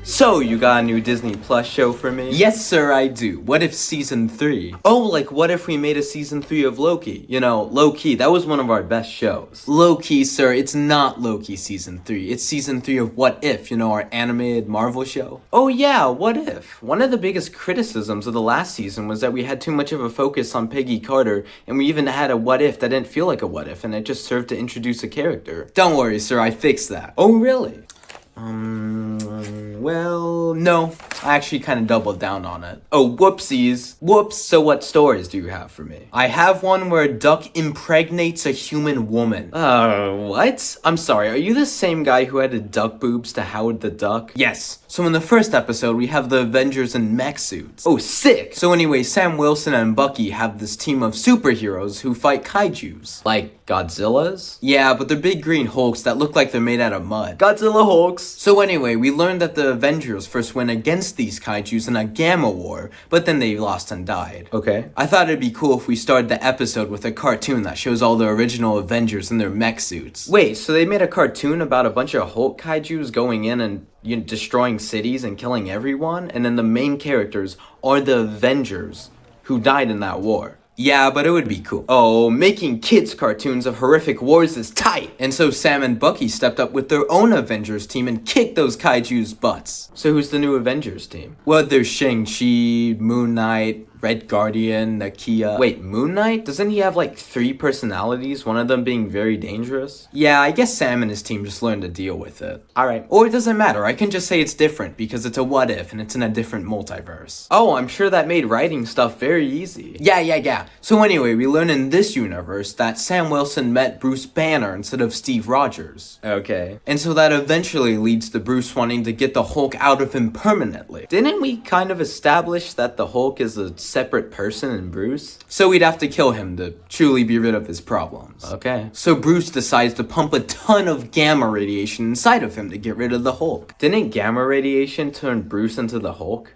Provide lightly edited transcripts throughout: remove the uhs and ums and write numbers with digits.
So, you got a new Disney Plus show for me? Yes, sir, I do. What if season 3? Oh, like what if we made a season 3 of Loki? You know, low-key, that was one of our best shows. Low-key, sir, it's not Loki season 3. It's season 3 of What If, you know, our animated Marvel show. Oh yeah, what if? One of the biggest criticisms of the last season was that we had too much of a focus on Peggy Carter, and we even had a what if that didn't feel like a what if, and it just served to introduce a character. Don't worry, sir, I fixed that. Oh really? Well, no. I actually kind of doubled down on it. Oh, whoopsies. Whoops. So what stories do you have for me? I have one where a duck impregnates a human woman. What? I'm sorry, are you the same guy who had duck boobs to Howard the Duck? Yes. So in the first episode, we have the Avengers in mech suits. Oh, sick! So anyway, Sam Wilson and Bucky have this team of superheroes who fight kaijus. Like Godzillas? Yeah, but they're big green hulks that look like they're made out of mud. Godzilla Hulks. So anyway, we learned that the Avengers first went against these kaijus in a gamma war, but then they lost and died. Okay. I thought it'd be cool if we started the episode with a cartoon that shows all the original Avengers in their mech suits. Wait, so they made a cartoon about a bunch of Hulk kaijus going in and destroying cities and killing everyone, and then the main characters are the Avengers who died in that war. Yeah, but it would be cool. Oh, making kids cartoons of horrific wars is tight! And so Sam and Bucky stepped up with their own Avengers team and kicked those kaijus' butts. So who's the new Avengers team? Well, there's Shang-Chi, Moon Knight, Red Guardian, Nakia. Wait, Moon Knight? Doesn't he have like 3 personalities, one of them being very dangerous? Yeah, I guess Sam and his team just learned to deal with it. Alright. Or it doesn't matter, I can just say it's different because it's a what if and it's in a different multiverse. Oh, I'm sure that made writing stuff very easy. Yeah. So anyway, we learn in this universe that Sam Wilson met Bruce Banner instead of Steve Rogers. Okay. And so that eventually leads to Bruce wanting to get the Hulk out of him permanently. Didn't we kind of establish that the Hulk is a separate person in Bruce? So we'd have to kill him to truly be rid of his problems. Okay. So Bruce decides to pump a ton of gamma radiation inside of him to get rid of the Hulk. Didn't gamma radiation turn Bruce into the Hulk?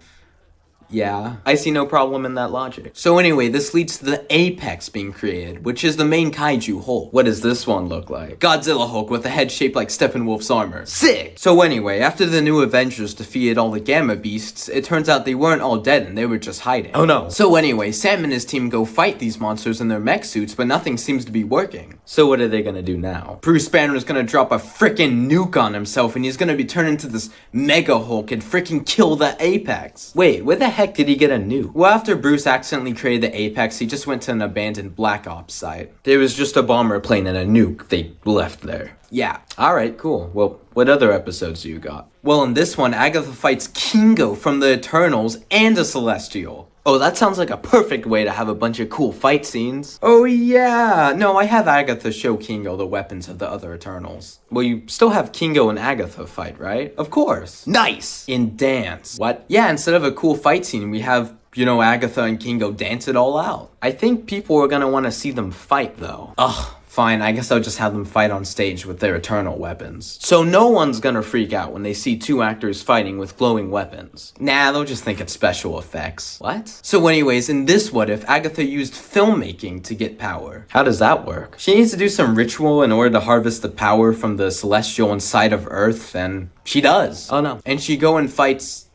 Yeah. I see no problem in that logic. So anyway, this leads to the Apex being created, which is the main kaiju Hulk. What does this one look like? Godzilla Hulk with a head shaped like Steppenwolf's armor. Sick! So anyway, after the new Avengers defeated all the Gamma Beasts, it turns out they weren't all dead and they were just hiding. Oh no. So anyway, Sam and his team go fight these monsters in their mech suits, but nothing seems to be working. So what are they gonna do now? Bruce Banner is gonna drop a frickin' nuke on himself and he's gonna be turned into this Mega Hulk and frickin' kill the Apex. Wait, where the heck did he get a nuke? Well, after Bruce accidentally created the Apex, he just went to an abandoned Black Ops site. There was just a bomber plane and a nuke they left there. Yeah. Alright, cool. Well, what other episodes do you got? Well, in this one, Agatha fights Kingo from the Eternals and a Celestial. Oh, that sounds like a perfect way to have a bunch of cool fight scenes. Oh yeah! No, I have Agatha show Kingo the weapons of the other Eternals. Well, you still have Kingo and Agatha fight, right? Of course. Nice! In dance. What? Yeah, instead of a cool fight scene, we have, Agatha and Kingo dance it all out. I think people are gonna want to see them fight, though. Ugh. Fine, I guess I'll just have them fight on stage with their eternal weapons. So no one's gonna freak out when they see 2 actors fighting with glowing weapons. Nah, they'll just think it's special effects. What? So anyways, in this what if, Agatha used filmmaking to get power. How does that work? She needs to do some ritual in order to harvest the power from the celestial inside of Earth, and she does. Oh no. And she go and fights,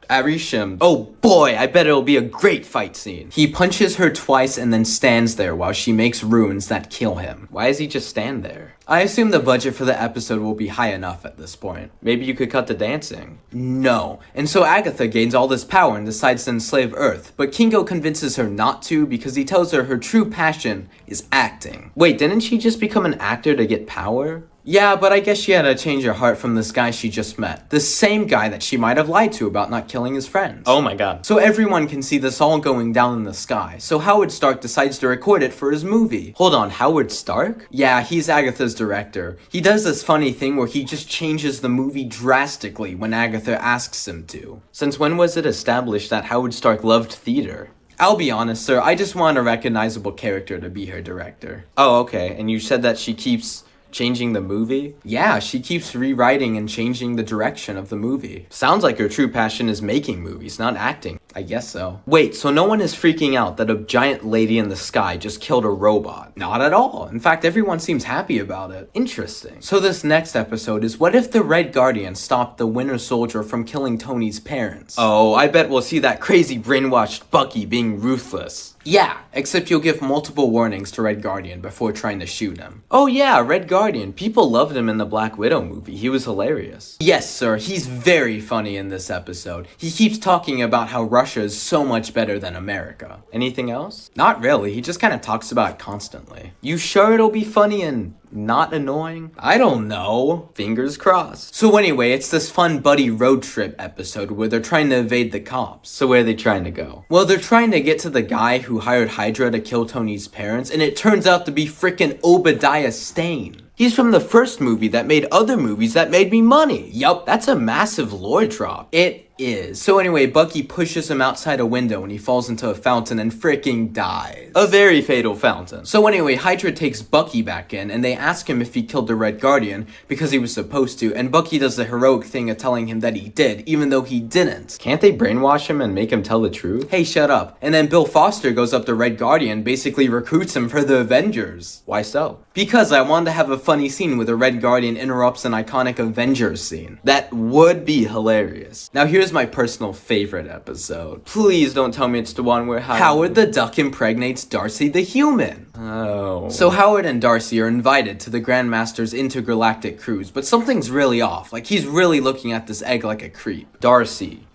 Arishem. Oh boy, I bet it'll be a great fight scene. He punches her twice and then stands there while she makes runes that kill him. Why does he just stand there? I assume the budget for the episode will be high enough at this point. Maybe you could cut the dancing. No. And so Agatha gains all this power and decides to enslave Earth, but Kingo convinces her not to because he tells her her true passion is acting. Wait, didn't she just become an actor to get power? Yeah, but I guess she had to change her heart from this guy she just met. The same guy that she might have lied to about not killing his friends. Oh my god. So everyone can see this all going down in the sky. So Howard Stark decides to record it for his movie. Hold on, Howard Stark? Yeah, he's Agatha's director. He does this funny thing where he just changes the movie drastically when Agatha asks him to. Since when was it established that Howard Stark loved theater? I'll be honest, sir, I just want a recognizable character to be her director. Oh, okay, and you said that she keeps changing the movie? Yeah, she keeps rewriting and changing the direction of the movie. Sounds like her true passion is making movies, not acting. I guess so. Wait, so no one is freaking out that a giant lady in the sky just killed a robot? Not at all. In fact, everyone seems happy about it. Interesting. So this next episode is what if the Red Guardian stopped the Winter Soldier from killing Tony's parents? Oh, I bet we'll see that crazy brainwashed Bucky being ruthless. Yeah, except you'll give multiple warnings to Red Guardian before trying to shoot him. Oh yeah, Red Guardian. People loved him in the Black Widow movie. He was hilarious. Yes, sir, he's very funny in this episode. He keeps talking about how Russia is so much better than America. Anything else? Not really, he just kind of talks about it constantly. You sure it'll be funny and not annoying? I don't know. Fingers crossed. So anyway, it's this fun buddy road trip episode where they're trying to evade the cops. So where are they trying to go? Well, they're trying to get to the guy who hired Hydra to kill Tony's parents, and it turns out to be frickin' Obadiah Stane. He's from the first movie that made other movies that made me money. Yup. That's a massive lore drop. It is. So anyway, Bucky pushes him outside a window and he falls into a fountain and freaking dies. A very fatal fountain. So anyway, Hydra takes Bucky back in and they ask him if he killed the Red Guardian because he was supposed to, and Bucky does the heroic thing of telling him that he did, even though he didn't. Can't they brainwash him and make him tell the truth? Hey, shut up. And then Bill Foster goes up to Red Guardian, basically recruits him for the Avengers. Why so? Because I wanted to have a funny scene where the Red Guardian interrupts an iconic Avengers scene. That would be hilarious. Now here's my personal favorite episode. Please don't tell me it's the one where Howard the Duck impregnates Darcy the Human. Oh. So Howard and Darcy are invited to the Grandmaster's intergalactic cruise, but something's really off. Like, he's really looking at this egg like a creep. Darcy,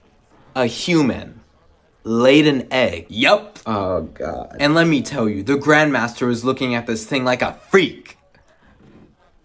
a human, laid an egg. Yup. Oh god. And let me tell you, the Grandmaster is looking at this thing like a freak.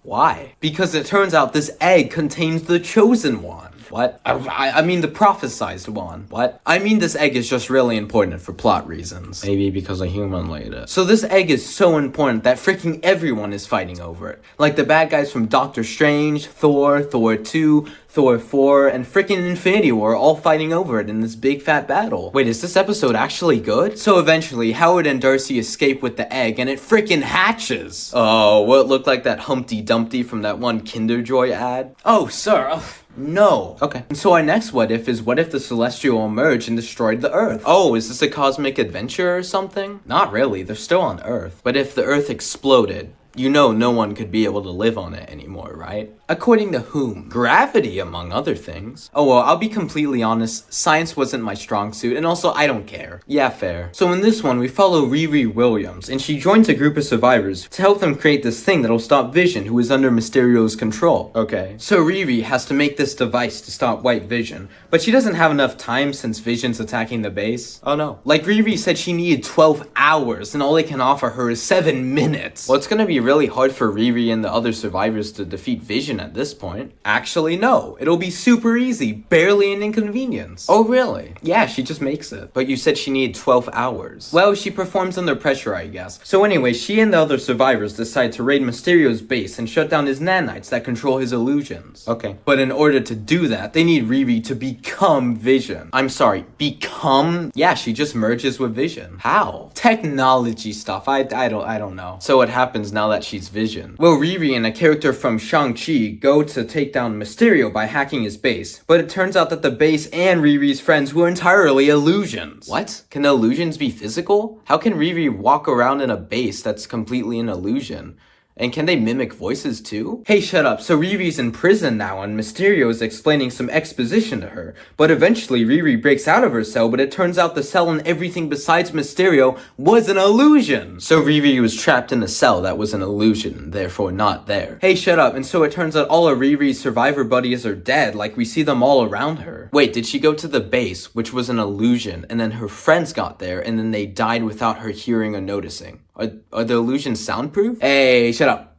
Why? Because it turns out this egg contains the Chosen One. What? I mean the prophesized one. What? I mean this egg is just really important for plot reasons. Maybe because a human laid it. So this egg is so important that freaking everyone is fighting over it. Like the bad guys from Doctor Strange, Thor, Thor 2, Thor 4, and freaking Infinity War all fighting over it in this big fat battle. Wait, is this episode actually good? So eventually, Howard and Darcy escape with the egg and it freaking hatches. Oh, what looked like that Humpty Dumpty from that one Kinder Joy ad? Oh, sir. Ugh. No. Okay. And so our next what if is what if the Celestial emerged and destroyed the Earth? Oh, is this a cosmic adventure or something? Not really, they're still on Earth. But if the Earth exploded, you know no one could be able to live on it anymore, right? According to whom? Gravity, among other things. Oh well, I'll be completely honest, science wasn't my strong suit, and also I don't care. Yeah, fair. So in this one, we follow Riri Williams, and she joins a group of survivors to help them create this thing that'll stop Vision, who is under Mysterio's control. Okay. So Riri has to make this device to stop White Vision, but she doesn't have enough time since Vision's attacking the base. Oh no. Like Riri said she needed 12 hours, and all they can offer her is 7 minutes. Well, it's gonna be really hard for Riri and the other survivors to defeat Vision at this point. Actually, no. It'll be super easy, barely an inconvenience. Oh, really? Yeah, she just makes it. But you said she needed 12 hours. Well, she performs under pressure, I guess. So anyway, she and the other survivors decide to raid Mysterio's base and shut down his nanites that control his illusions. Okay. But in order to do that, they need Riri to become Vision. I'm sorry, become? Yeah, she just merges with Vision. How? Technology stuff. I don't know. So what happens now that she's Vision? Well, Riri and a character from Shang-Chi go to take down Mysterio by hacking his base, but it turns out that the base and Riri's friends were entirely illusions. What? Can illusions be physical? How can Riri walk around in a base that's completely an illusion? And can they mimic voices too? Hey, shut up. So Riri's in prison now and Mysterio is explaining some exposition to her. But eventually Riri breaks out of her cell, but it turns out the cell and everything besides Mysterio was an illusion. So Riri was trapped in a cell that was an illusion, therefore not there. Hey, shut up. And so it turns out all of Riri's survivor buddies are dead, like we see them all around her. Wait, did she go to the base, which was an illusion, and then her friends got there, and then they died without her hearing or noticing? Are the illusions soundproof? Hey, shut up.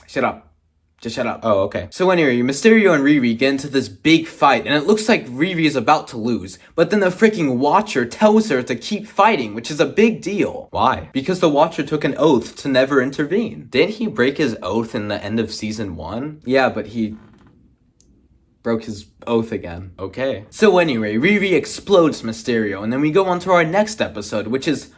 Shut up. Just shut up. Oh, okay. So anyway, Mysterio and Riri get into this big fight, and it looks like Riri is about to lose. But then the freaking Watcher tells her to keep fighting, which is a big deal. Why? Because the Watcher took an oath to never intervene. Didn't he break his oath in the end of season 1? Yeah, but he broke his oath again. Okay. So anyway, Riri explodes Mysterio, and then we go on to our next episode, which is,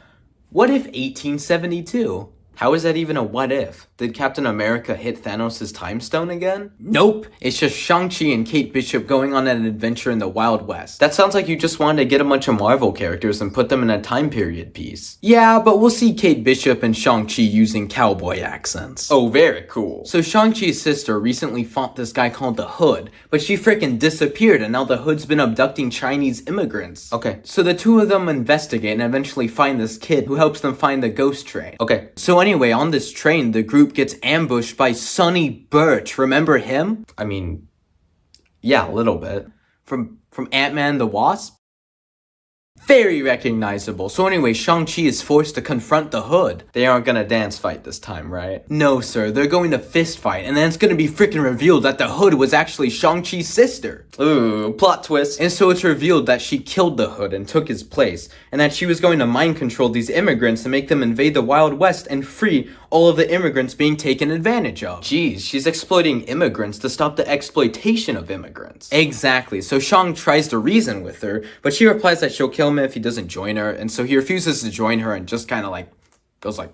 what if 1872? How is that even a what if? Did Captain America hit Thanos' time stone again? Nope, it's just Shang-Chi and Kate Bishop going on an adventure in the Wild West. That sounds like you just wanted to get a bunch of Marvel characters and put them in a time period piece. Yeah, but we'll see Kate Bishop and Shang-Chi using cowboy accents. Oh, very cool. So Shang-Chi's sister recently fought this guy called the Hood, but she freaking disappeared and now the Hood's been abducting Chinese immigrants. Okay. So the two of them investigate and eventually find this kid who helps them find the ghost train. Okay. So anyway, on this train, the group gets ambushed by Sonny Birch. Remember him? I mean, yeah, a little bit. From Ant-Man the Wasp? Very recognizable. So anyway, Shang-Chi is forced to confront the Hood. They aren't gonna dance fight this time, right? No, sir. They're going to fist fight, and then it's gonna be freaking revealed that the Hood was actually Shang-Chi's sister. Ooh, plot twist. And so it's revealed that she killed the Hood and took his place, and that she was going to mind control these immigrants and make them invade the Wild West and free all of the immigrants being taken advantage of. Jeez, she's exploiting immigrants to stop the exploitation of immigrants. Exactly. So Shang tries to reason with her, but she replies that she'll kill him if he doesn't join her, and so he refuses to join her and just kind of like goes like.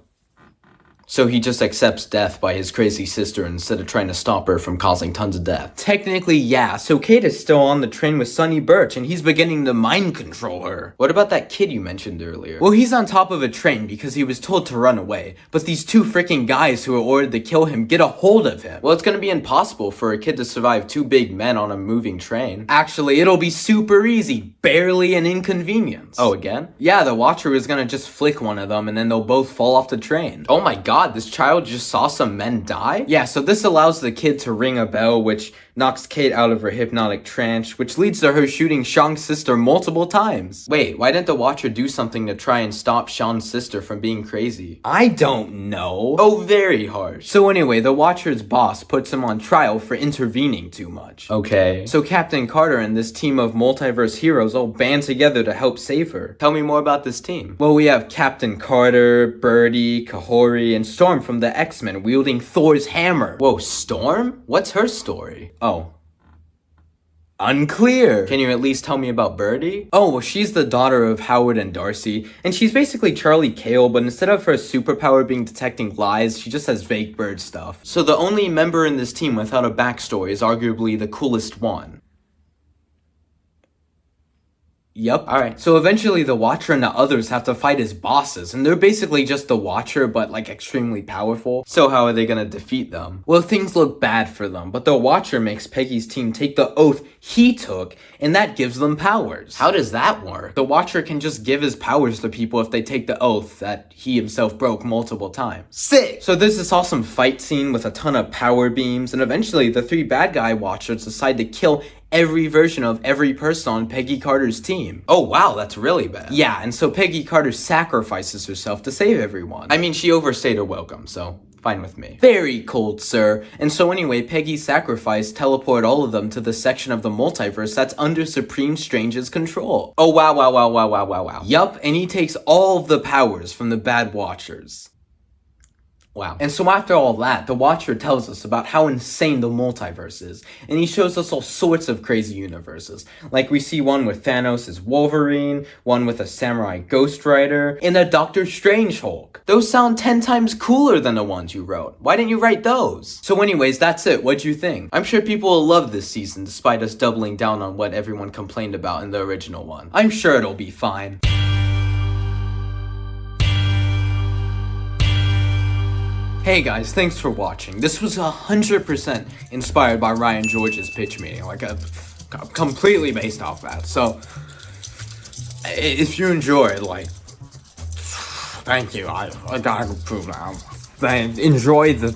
So he just accepts death by his crazy sister instead of trying to stop her from causing tons of death. Technically, yeah. So Kate is still on the train with Sonny Birch, and he's beginning to mind control her. What about that kid you mentioned earlier? Well, he's on top of a train because he was told to run away, but these two freaking guys who were ordered to kill him get a hold of him. Well, it's gonna be impossible for a kid to survive two big men on a moving train. Actually, it'll be super easy, barely an inconvenience. Oh, again? Yeah, the Watcher is gonna just flick one of them, and then they'll both fall off the train. Oh my god, this child just saw some men die? Yeah, so this allows the kid to ring a bell, which knocks Kate out of her hypnotic trance, which leads to her shooting Shang's sister multiple times. Wait, why didn't the Watcher do something to try and stop Shang's sister from being crazy? I don't know. Oh, very harsh. So anyway, the Watcher's boss puts him on trial for intervening too much. Okay. So Captain Carter and this team of multiverse heroes all band together to help save her. Tell me more about this team. Well, we have Captain Carter, Birdie, Kahori, and Storm from the X-Men wielding Thor's hammer. Whoa, Storm? What's her story? Oh. Unclear. Can you at least tell me about Birdie? Oh, well, she's the daughter of Howard and Darcy, and she's basically Charlie Cale, but instead of her superpower being detecting lies, she just has fake bird stuff. So the only member in this team without a backstory is arguably the coolest one. Yep. Alright. So eventually the Watcher and the others have to fight his bosses, and they're basically just the Watcher, but like extremely powerful. So how are they gonna defeat them? Well, things look bad for them, but the Watcher makes Peggy's team take the oath he took, and that gives them powers. How does that work? The Watcher can just give his powers to people if they take the oath that he himself broke multiple times. Sick! So there's this awesome fight scene with a ton of power beams, and eventually the three bad guy Watchers decide to kill every version of every person on Peggy Carter's team. Oh wow, that's really bad. Yeah, and so Peggy Carter sacrifices herself to save everyone. I mean, she overstayed her welcome, so fine with me. Very cold, sir. And so anyway, Peggy's sacrifice teleported all of them to the section of the multiverse that's under Supreme Strange's control. Oh wow, wow, wow, wow, wow, wow, wow. Yup, and he takes all of the powers from the bad Watchers. Wow. And so after all that, the Watcher tells us about how insane the multiverse is, and he shows us all sorts of crazy universes. Like we see one with Thanos as Wolverine, one with a samurai Ghost Rider, and a Doctor Strange Hulk. Those sound 10 times cooler than the ones you wrote. Why didn't you write those? So anyways, that's it. What'd you think? I'm sure people will love this season despite us doubling down on what everyone complained about in the original one. I'm sure it'll be fine. Hey guys, thanks for watching. This was 100% inspired by Ryan George's pitch meeting, completely based off that. So, if you enjoyed, thank you. I gotta prove now. Enjoy the.